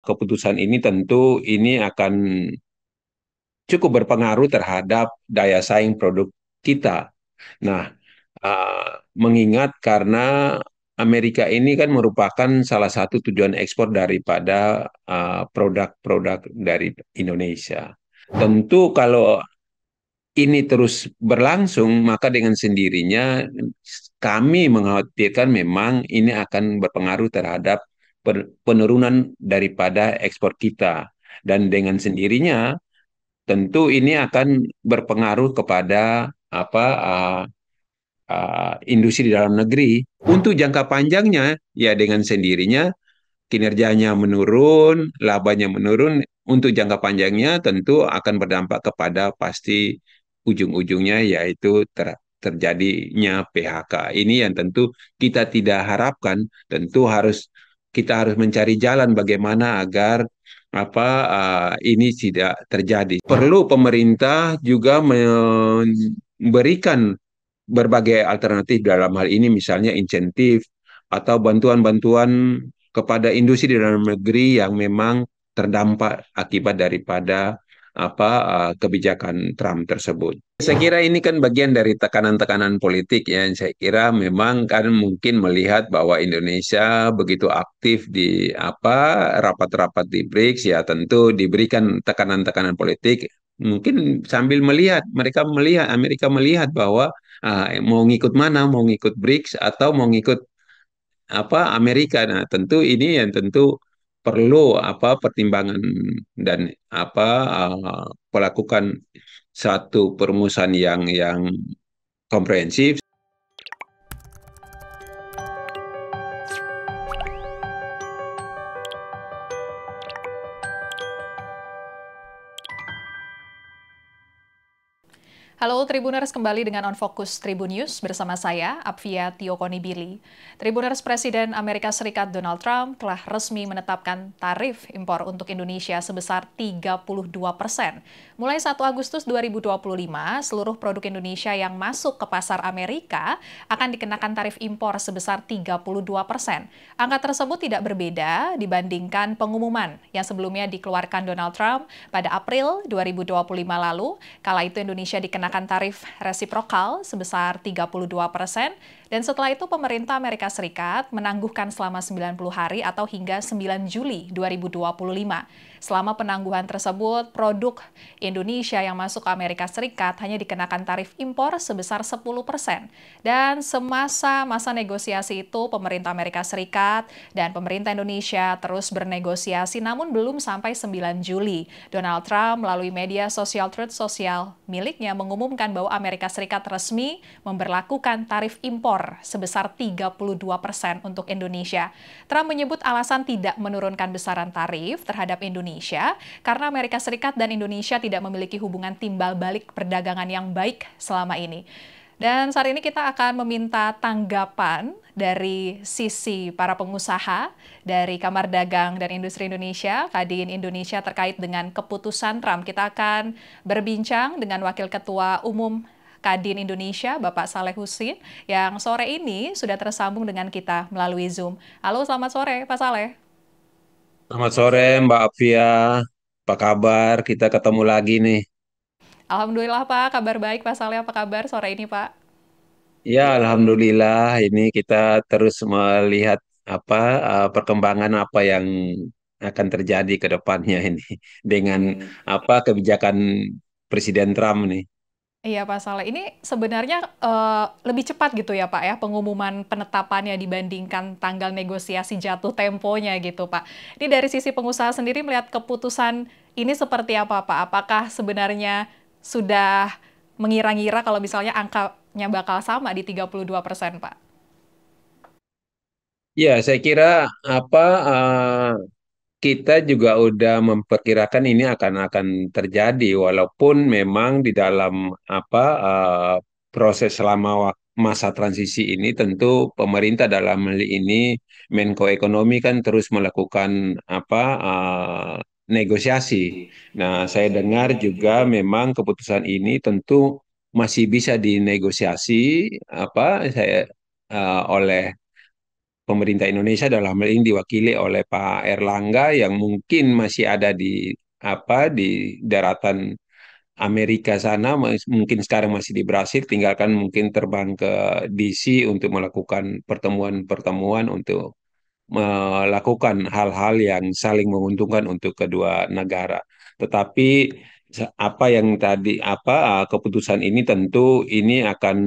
keputusan ini tentu ini akan cukup berpengaruh terhadap daya saing produk kita. Nah, mengingat karena Amerika ini kan merupakan salah satu tujuan ekspor daripada produk-produk dari Indonesia. Tentu kalau ini terus berlangsung, maka dengan sendirinya kami mengkhawatirkan memang ini akan berpengaruh terhadap penurunan daripada ekspor kita. Dan dengan sendirinya tentu ini akan berpengaruh kepada industri di dalam negeri. Untuk jangka panjangnya, ya dengan sendirinya kinerjanya menurun, labanya menurun. Untuk jangka panjangnya tentu akan berdampak kepada pasti ujung-ujungnya yaitu terjadinya PHK. Ini yang tentu kita tidak harapkan. Tentu kita harus mencari jalan bagaimana agar ini tidak terjadi. Perlu pemerintah juga memberikan berbagai alternatif dalam hal ini misalnya insentif atau bantuan-bantuan kepada industri di dalam negeri yang memang terdampak akibat daripada kebijakan Trump tersebut. Saya kira ini kan bagian dari tekanan-tekanan politik ya. Saya kira memang kan mungkin melihat bahwa Indonesia begitu aktif di rapat-rapat di BRICS ya tentu diberikan tekanan-tekanan politik. Mungkin sambil melihat Amerika melihat bahwa mau ngikut mana, mau ngikut BRICS atau mau ngikut Amerika. Nah, tentu ini yang tentu perlu pertimbangan dan melakukan satu perumusan yang komprehensif. Halo Tribuners, kembali dengan On Focus Tribun News bersama saya, Apvia Tiokonibili. Tribuners, Presiden Amerika Serikat Donald Trump telah resmi menetapkan tarif impor untuk Indonesia sebesar 32%. Mulai 1 Agustus 2025, seluruh produk Indonesia yang masuk ke pasar Amerika akan dikenakan tarif impor sebesar 32%. Angka tersebut tidak berbeda dibandingkan pengumuman yang sebelumnya dikeluarkan Donald Trump pada April 2025 lalu. Kala itu Indonesia dikenakan tarif resiprokal sebesar 32%, dan setelah itu pemerintah Amerika Serikat menangguhkan selama 90 hari atau hingga 9 Juli 2025. Selama penangguhan tersebut, produk Indonesia yang masuk ke Amerika Serikat hanya dikenakan tarif impor sebesar 10%. Dan semasa masa negosiasi itu, pemerintah Amerika Serikat dan pemerintah Indonesia terus bernegosiasi, namun belum sampai 9 Juli. Donald Trump melalui media sosial Truth Social miliknya mengumumkan bahwa Amerika Serikat resmi memberlakukan tarif impor sebesar 32% untuk Indonesia. Trump menyebut alasan tidak menurunkan besaran tarif terhadap Indonesia karena Amerika Serikat dan Indonesia tidak memiliki hubungan timbal balik perdagangan yang baik selama ini. Dan saat ini kita akan meminta tanggapan dari sisi para pengusaha dari Kamar Dagang dan Industri Indonesia, Kadin Indonesia, terkait dengan keputusan Trump. Kita akan berbincang dengan Wakil Ketua Umum Kadin Indonesia, Bapak Saleh Husin, yang sore ini sudah tersambung dengan kita melalui Zoom. Halo, selamat sore, Pak Saleh. Selamat sore Mbak Afia, apa kabar? Kita ketemu lagi nih. Alhamdulillah Pak, kabar baik. Pak Saleh, apa kabar sore ini Pak? Ya, alhamdulillah ini kita terus melihat apa perkembangan apa yang akan terjadi ke depannya ini dengan kebijakan Presiden Trump nih. Iya Pak Saleh, ini sebenarnya lebih cepat gitu ya Pak ya pengumuman penetapannya dibandingkan tanggal negosiasi jatuh temponya gitu Pak. Ini dari sisi pengusaha sendiri melihat keputusan ini seperti apa Pak? Apakah sebenarnya sudah mengira-ngira kalau misalnya angkanya bakal sama di 32% Pak? Ya, saya kira apa eh, kita juga udah memperkirakan ini akan terjadi walaupun memang di dalam proses selama masa transisi ini tentu pemerintah dalam hal ini Menko Ekonomi kan terus melakukan negosiasi. Nah, saya dengar juga memang keputusan ini tentu masih bisa dinegosiasi oleh pemerintah Indonesia dalam hal ini diwakili oleh Pak Erlangga yang mungkin masih ada di daratan Amerika sana, mungkin sekarang masih di Brasil, tinggalkan mungkin terbang ke DC untuk melakukan pertemuan-pertemuan untuk melakukan hal-hal yang saling menguntungkan untuk kedua negara. Tetapi apa yang tadi keputusan ini tentu ini akan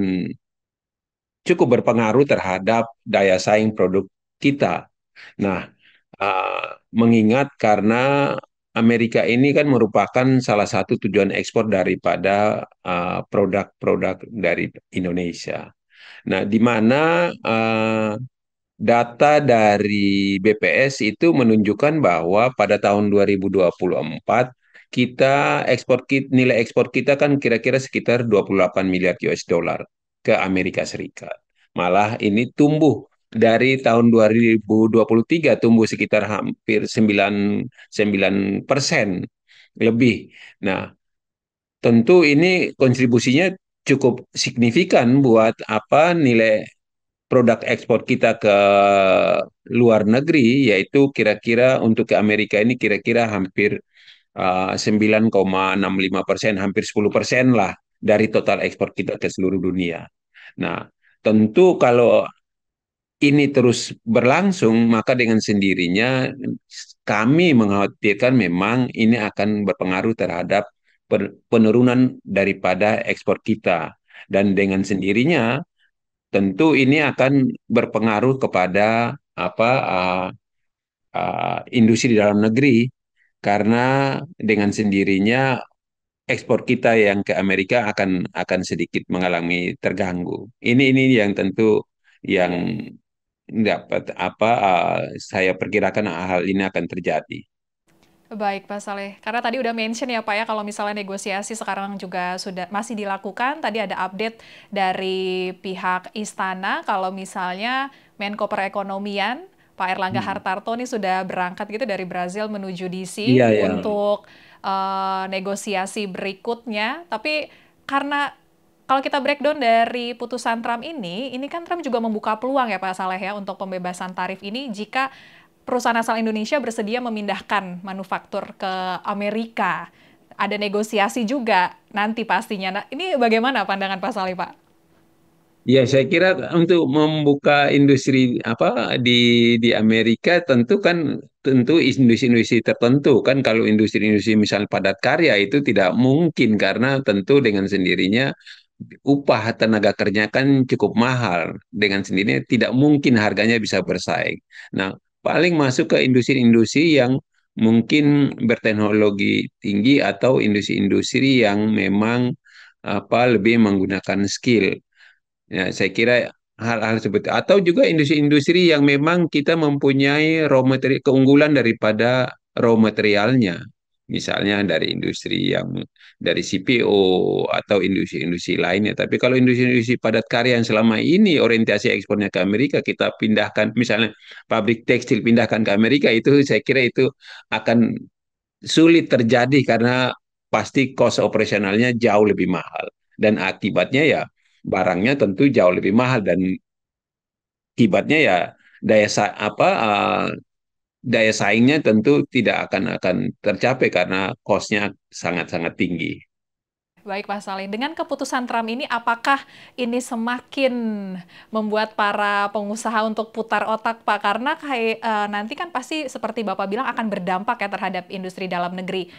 cukup berpengaruh terhadap daya saing produk kita. Nah, mengingat karena Amerika ini kan merupakan salah satu tujuan ekspor daripada produk-produk dari Indonesia. Nah, di mana data dari BPS itu menunjukkan bahwa pada tahun 2024 nilai ekspor kita kan kira-kira sekitar 28 miliar US dollar ke Amerika Serikat. Malah ini tumbuh dari tahun 2023 tumbuh sekitar hampir 9% lebih. Nah, tentu ini kontribusinya cukup signifikan buat nilai produk ekspor kita ke luar negeri, yaitu kira-kira untuk ke Amerika ini kira-kira hampir 9,65%, hampir 10% lah dari total ekspor kita ke seluruh dunia. Nah, tentu kalau ini terus berlangsung, maka dengan sendirinya kami mengkhawatirkan memang ini akan berpengaruh terhadap penurunan daripada ekspor kita. Dan dengan sendirinya tentu ini akan berpengaruh kepada industri di dalam negeri karena dengan sendirinya ekspor kita yang ke Amerika akan sedikit mengalami terganggu. Ini yang tentu yang dapat saya perkirakan hal ini akan terjadi. Baik, Pak Saleh. Karena tadi udah mention ya, Pak ya, kalau misalnya negosiasi sekarang juga sudah masih dilakukan. Tadi ada update dari pihak Istana, kalau misalnya Menko Perekonomian, Pak Erlangga Hmm. Hartarto ini sudah berangkat gitu dari Brazil menuju DC Iya ya. untuk negosiasi berikutnya. Tapi karena kalau kita breakdown dari putusan Trump ini kan Trump juga membuka peluang ya Pak Saleh ya untuk pembebasan tarif ini jika perusahaan asal Indonesia bersedia memindahkan manufaktur ke Amerika. Ada negosiasi juga nanti pastinya. Nah, ini bagaimana pandangan Pak Salih, Pak? Ya, saya kira untuk membuka industri di Amerika tentu industri-industri tertentu kan kalau industri-industri misal padat karya itu tidak mungkin karena tentu dengan sendirinya upah tenaga kerja kan cukup mahal dengan sendirinya tidak mungkin harganya bisa bersaing. Nah, paling masuk ke industri-industri yang mungkin berteknologi tinggi atau industri-industri yang memang lebih menggunakan skill. Ya, saya kira hal-hal seperti atau juga industri-industri yang memang kita mempunyai raw material keunggulan daripada raw materialnya. Misalnya dari industri yang dari CPO atau industri-industri lainnya. Tapi kalau industri-industri padat karya yang selama ini orientasi ekspornya ke Amerika, kita pindahkan, misalnya pabrik tekstil pindahkan ke Amerika, itu saya kira itu akan sulit terjadi karena pasti cost operasionalnya jauh lebih mahal dan akibatnya ya barangnya tentu jauh lebih mahal dan akibatnya ya daya sa- apa daya saingnya tentu tidak akan tercapai karena cost-nya sangat-sangat tinggi. Baik, Pak Salih. Dengan keputusan Trump ini, apakah ini semakin membuat para pengusaha untuk putar otak, Pak? Karena kayak nanti kan pasti seperti Bapak bilang akan berdampak ya terhadap industri dalam negeri.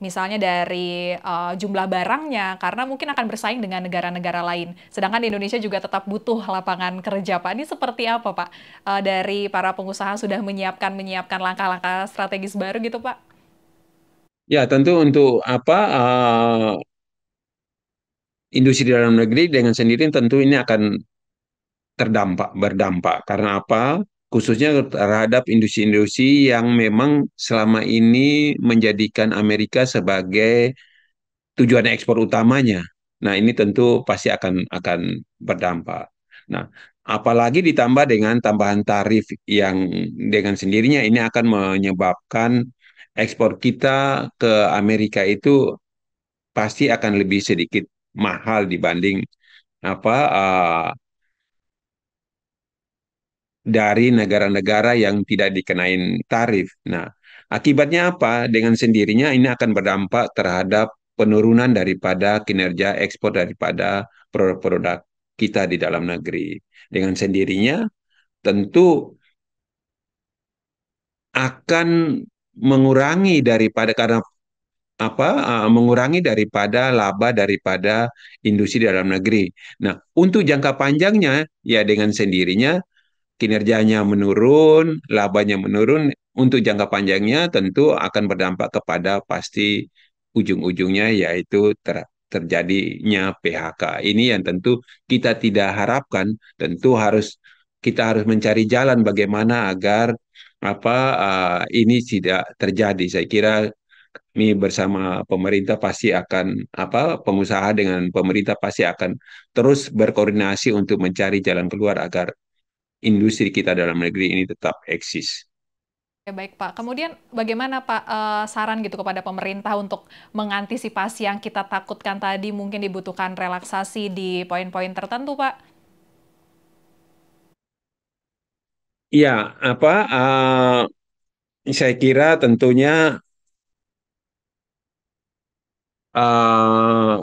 Misalnya dari jumlah barangnya, karena mungkin akan bersaing dengan negara-negara lain. Sedangkan Indonesia juga tetap butuh lapangan kerja, Pak. Ini seperti apa, Pak? Dari para pengusaha sudah menyiapkan langkah-langkah strategis baru gitu, Pak? Ya, tentu untuk industri dalam negeri dengan sendiri tentu ini akan berdampak karena apa? Khususnya terhadap industri-industri yang memang selama ini menjadikan Amerika sebagai tujuan ekspor utamanya. Nah, ini tentu pasti akan berdampak. Nah, apalagi ditambah dengan tambahan tarif yang dengan sendirinya ini akan menyebabkan ekspor kita ke Amerika itu pasti akan lebih sedikit mahal dibanding apa dari negara-negara yang tidak dikenain tarif. Nah, akibatnya apa? Dengan sendirinya ini akan berdampak terhadap penurunan daripada kinerja ekspor daripada produk-produk kita di dalam negeri. Dengan sendirinya tentu akan mengurangi daripada karena apa mengurangi daripada laba daripada industri dalam negeri. Nah, untuk jangka panjangnya ya dengan sendirinya kinerjanya menurun, labanya menurun, untuk jangka panjangnya tentu akan berdampak kepada pasti ujung-ujungnya yaitu terjadinya PHK. Ini yang tentu kita tidak harapkan, tentu kita harus mencari jalan bagaimana agar ini tidak terjadi. Saya kira ini bersama pemerintah pasti akan pengusaha dengan pemerintah pasti akan terus berkoordinasi untuk mencari jalan keluar agar industri kita dalam negeri ini tetap eksis. Ya, baik Pak. Kemudian bagaimana Pak saran gitu kepada pemerintah untuk mengantisipasi yang kita takutkan tadi mungkin dibutuhkan relaksasi di poin-poin tertentu Pak? Ya, saya kira tentunya uh,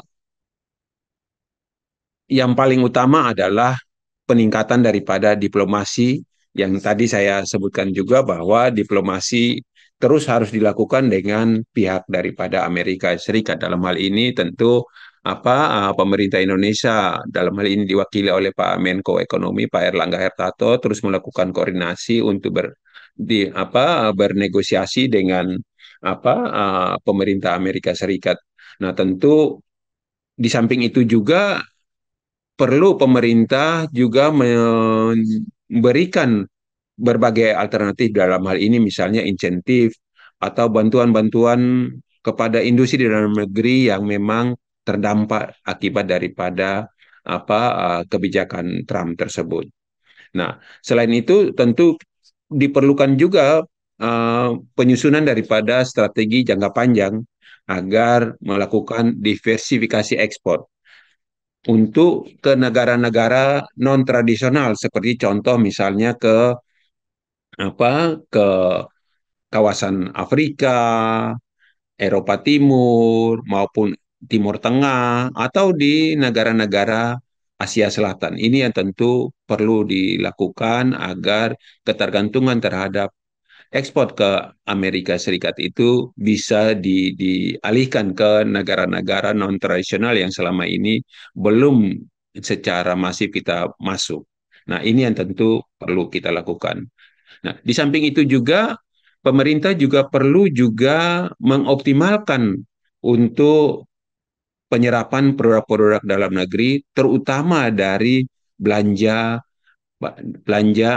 yang paling utama adalah peningkatan daripada diplomasi yang tadi saya sebutkan juga bahwa diplomasi terus harus dilakukan dengan pihak daripada Amerika Serikat. Dalam hal ini tentu pemerintah Indonesia dalam hal ini diwakili oleh Pak Menko Ekonomi Pak Erlangga Hartarto terus melakukan koordinasi untuk bernegosiasi dengan pemerintah Amerika Serikat. Nah, tentu di samping itu juga perlu pemerintah juga memberikan berbagai alternatif dalam hal ini misalnya insentif atau bantuan-bantuan kepada industri di dalam negeri yang memang terdampak akibat daripada kebijakan Trump tersebut. Nah, selain itu tentu diperlukan juga penyusunan daripada strategi jangka panjang agar melakukan diversifikasi ekspor untuk ke negara-negara non tradisional seperti contoh misalnya ke kawasan Afrika, Eropa Timur maupun Timur Tengah atau di negara-negara Asia Selatan. Ini yang tentu perlu dilakukan agar ketergantungan terhadap ekspor ke Amerika Serikat itu bisa dialihkan ke negara-negara non-tradisional yang selama ini belum secara masif kita masuk. Nah, ini yang tentu perlu kita lakukan. Nah, di samping itu juga pemerintah juga perlu juga mengoptimalkan untuk penyerapan produk-produk dalam negeri, terutama dari belanja belanja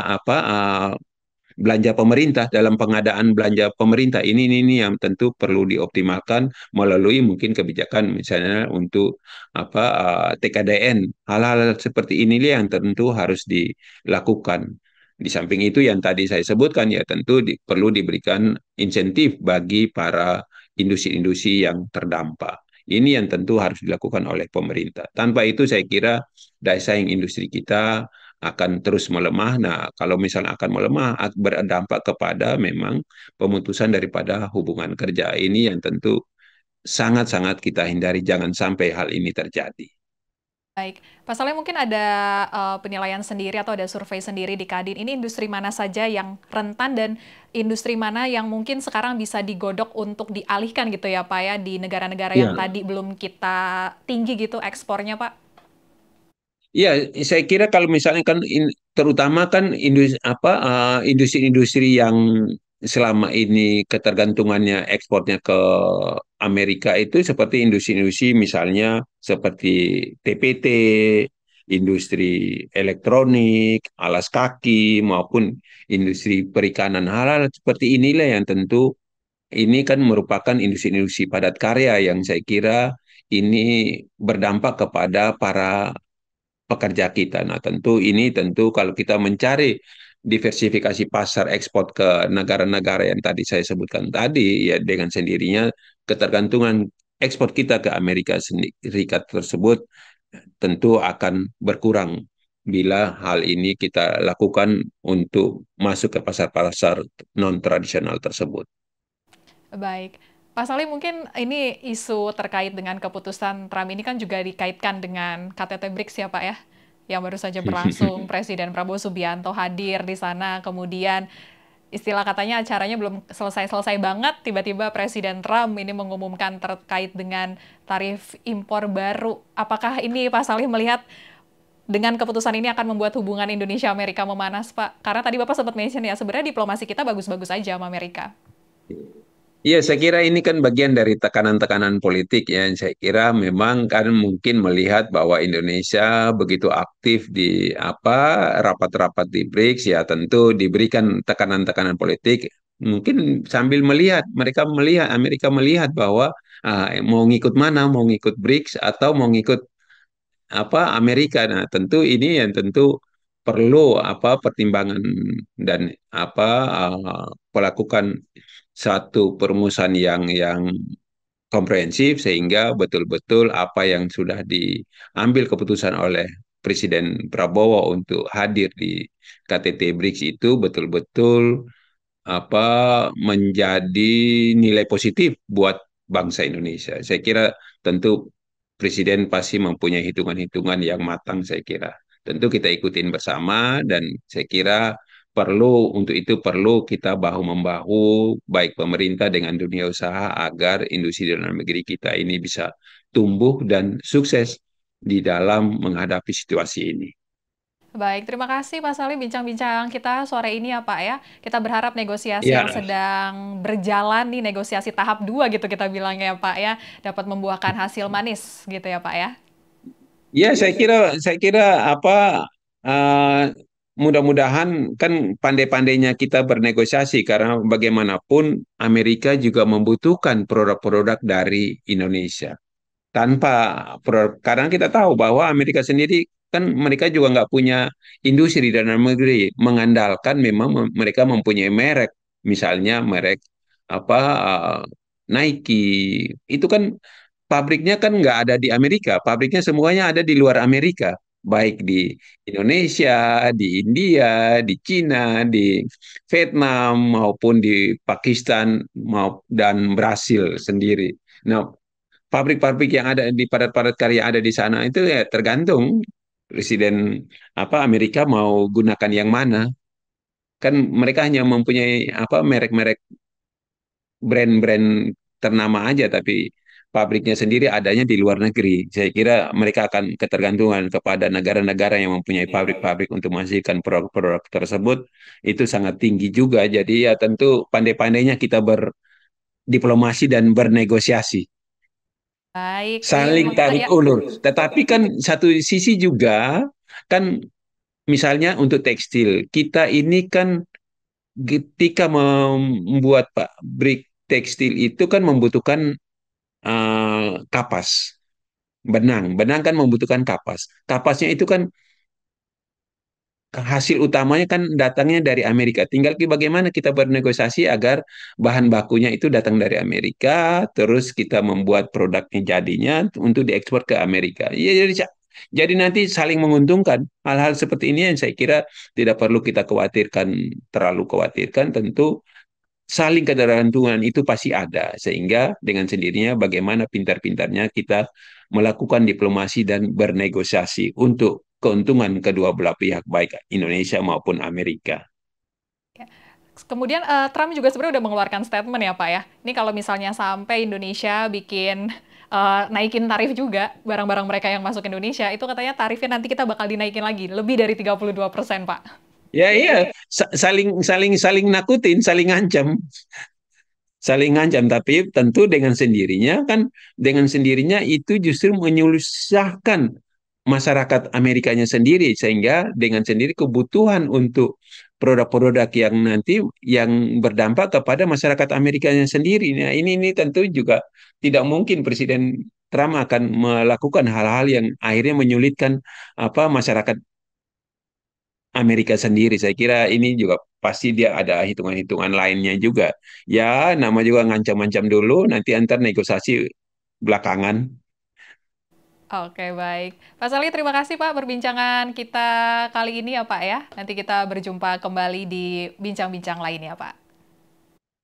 belanja pemerintah dalam pengadaan belanja pemerintah ini yang tentu perlu dioptimalkan melalui mungkin kebijakan misalnya untuk TKDN hal-hal seperti ini yang tentu harus dilakukan. Di samping itu yang tadi saya sebutkan ya tentu perlu diberikan insentif bagi para industri-industri yang terdampak. Ini yang tentu harus dilakukan oleh pemerintah. Tanpa itu saya kira daya saing industri kita akan terus melemah. Nah, kalau misalnya akan melemah, berdampak kepada memang pemutusan daripada hubungan kerja ini yang tentu sangat-sangat kita hindari. Jangan sampai hal ini terjadi. Baik, Pak Saleh mungkin ada penilaian sendiri atau ada survei sendiri di Kadin. Ini industri mana saja yang rentan dan industri mana yang mungkin sekarang bisa digodok untuk dialihkan gitu ya Pak ya di negara-negara yang Ya, tadi belum kita tinggi gitu ekspornya Pak? ya, saya kira kalau misalnya kan terutama kan industri-industri yang selama ini ketergantungannya ekspornya ke Amerika itu seperti industri-industri misalnya seperti TPT, industri elektronik, alas kaki maupun industri perikanan halal seperti inilah yang tentu ini kan merupakan industri-industri padat karya yang saya kira ini berdampak kepada para pekerja kita. Nah, tentu kalau kita mencari diversifikasi pasar ekspor ke negara-negara yang tadi saya sebutkan tadi, ya dengan sendirinya ketergantungan ekspor kita ke Amerika Serikat tersebut tentu akan berkurang bila hal ini kita lakukan untuk masuk ke pasar-pasar non-tradisional tersebut. Baik. Pak Salih, mungkin ini isu terkait dengan keputusan Trump ini kan juga dikaitkan dengan KTT BRICS ya Pak ya, yang baru saja berlangsung. Presiden Prabowo Subianto hadir di sana, kemudian istilah katanya acaranya belum selesai-selesai banget, tiba-tiba Presiden Trump ini mengumumkan terkait dengan tarif impor baru. Apakah ini Pak Salih melihat dengan keputusan ini akan membuat hubungan Indonesia-Amerika memanas, Pak? Karena tadi Bapak sempat mention ya, sebenarnya diplomasi kita bagus-bagus aja sama Amerika. Iya, saya kira ini kan bagian dari tekanan-tekanan politik ya. Saya kira memang kan mungkin melihat bahwa Indonesia begitu aktif di rapat-rapat di BRICS ya tentu diberikan tekanan-tekanan politik. Mungkin sambil melihat mereka melihat Amerika melihat bahwa mau ngikut mana, mau ngikut BRICS atau mau ngikut Amerika. Nah, tentu ini yang tentu perlu pertimbangan dan melakukan satu perumusan yang komprehensif sehingga betul-betul apa yang sudah diambil keputusan oleh Presiden Prabowo untuk hadir di KTT BRICS itu betul-betul menjadi nilai positif buat bangsa Indonesia. Saya kira tentu Presiden pasti mempunyai hitungan-hitungan yang matang, saya kira. Tentu kita ikutin bersama dan saya kira untuk itu perlu kita bahu-membahu baik pemerintah dengan dunia usaha agar industri dalam negeri kita ini bisa tumbuh dan sukses di dalam menghadapi situasi ini. Baik, terima kasih Pak Salih bincang-bincang kita sore ini ya Pak ya. Kita berharap negosiasi yang Ya, sedang berjalan nih, negosiasi tahap 2 gitu kita bilangnya ya Pak ya, dapat membuahkan hasil manis gitu ya Pak ya. ya, saya kira uh, mudah-mudahan kan pandai-pandainya kita bernegosiasi karena bagaimanapun Amerika juga membutuhkan produk-produk dari Indonesia. Tanpa produk, karena kita tahu bahwa Amerika sendiri kan mereka juga nggak punya industri di dalam negeri, mengandalkan memang mereka mempunyai merek, misalnya merek apa uh, Nike, itu kan pabriknya kan nggak ada di Amerika, pabriknya semuanya ada di luar Amerika, baik di Indonesia, di India, di Cina, di Vietnam maupun di Pakistan dan Brasil sendiri. Nah, pabrik-pabrik yang ada di padat-padat karya yang ada di sana itu ya tergantung presiden Amerika mau gunakan yang mana. Kan mereka hanya mempunyai merek-merek brand-brand ternama aja, tapi pabriknya sendiri adanya di luar negeri. Saya kira mereka akan ketergantungan kepada negara-negara yang mempunyai pabrik-pabrik untuk menghasilkan produk-produk tersebut itu sangat tinggi juga. Jadi ya tentu pandai-pandainya kita berdiplomasi dan bernegosiasi, Baik, saling tarik ya. ulur. Tetapi kan satu sisi juga kan misalnya untuk tekstil, kita ini kan ketika membuat pabrik tekstil itu kan membutuhkan kapas, benang. Benang kan membutuhkan kapas. Kapasnya itu kan hasil utamanya kan datangnya dari Amerika. Tinggal bagaimana kita bernegosiasi agar bahan bakunya itu datang dari Amerika, terus kita membuat produknya jadinya untuk diekspor ke Amerika. Ya, jadi nanti saling menguntungkan. Hal-hal seperti ini yang saya kira tidak perlu kita terlalu khawatirkan. Tentu saling ketergantungan itu pasti ada. Sehingga dengan sendirinya bagaimana pintar-pintarnya kita melakukan diplomasi dan bernegosiasi untuk keuntungan kedua belah pihak, baik Indonesia maupun Amerika. Kemudian Trump juga sebenarnya udah mengeluarkan statement ya Pak ya. Ini kalau misalnya sampai Indonesia bikin naikin tarif juga barang-barang mereka yang masuk Indonesia, itu katanya tarifnya nanti kita bakal dinaikin lagi, lebih dari 32%, Pak. Ya iya, saling saling saling nakutin, saling ngancam, tapi tentu dengan sendirinya itu justru menyusahkan masyarakat Amerikanya sendiri, sehingga dengan sendiri kebutuhan untuk produk-produk yang nanti yang berdampak kepada masyarakat Amerikanya sendiri. Nah, ini tentu juga tidak mungkin Presiden Trump akan melakukan hal-hal yang akhirnya menyulitkan masyarakat Amerika sendiri. Saya kira ini juga pasti dia ada hitungan-hitungan lainnya juga. Ya, nama juga ngancam-ngancam dulu, nanti antar negosiasi belakangan. Oke, baik. Pak Salih, terima kasih Pak perbincangan kita kali ini ya Pak ya. Nanti kita berjumpa kembali di bincang-bincang lainnya Pak.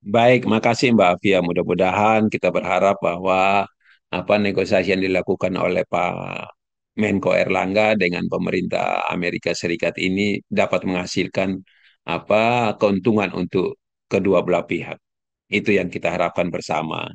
Baik, makasih Mbak Afia. Mudah-mudahan kita berharap bahwa apa negosiasi yang dilakukan oleh Pak Menko Erlangga dengan pemerintah Amerika Serikat ini dapat menghasilkan apa keuntungan untuk kedua belah pihak. Itu yang kita harapkan bersama.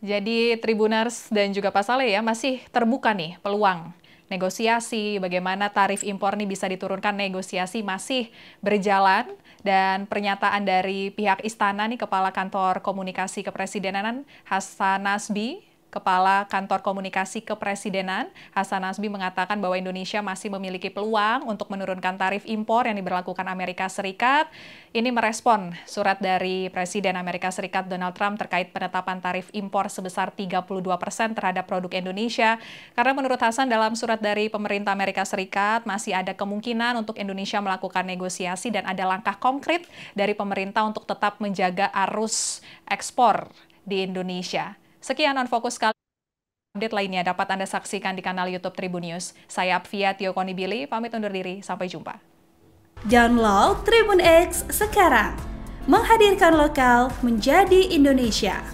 Jadi Tribuners dan juga Pak Saleh ya masih terbuka nih peluang negosiasi, bagaimana tarif impor nih bisa diturunkan, negosiasi masih berjalan dan pernyataan dari pihak istana nih Kepala Kantor Komunikasi Kepresidenan Hasan Nasbi, Kepala Kantor Komunikasi Kepresidenan Hasan Nasbi mengatakan bahwa Indonesia masih memiliki peluang untuk menurunkan tarif impor yang diberlakukan Amerika Serikat. Ini merespon surat dari Presiden Amerika Serikat Donald Trump terkait penetapan tarif impor sebesar 32% terhadap produk Indonesia. Karena menurut Hasan dalam surat dari pemerintah Amerika Serikat masih ada kemungkinan untuk Indonesia melakukan negosiasi dan ada langkah konkret dari pemerintah untuk tetap menjaga arus ekspor di Indonesia. Sekian On Fokus kali. Update lainnya dapat Anda saksikan di kanal YouTube Tribun News. Saya Apvia Tiokonibili, pamit undur diri. Sampai jumpa. Download Tribun X sekarang. Menghadirkan lokal menjadi Indonesia.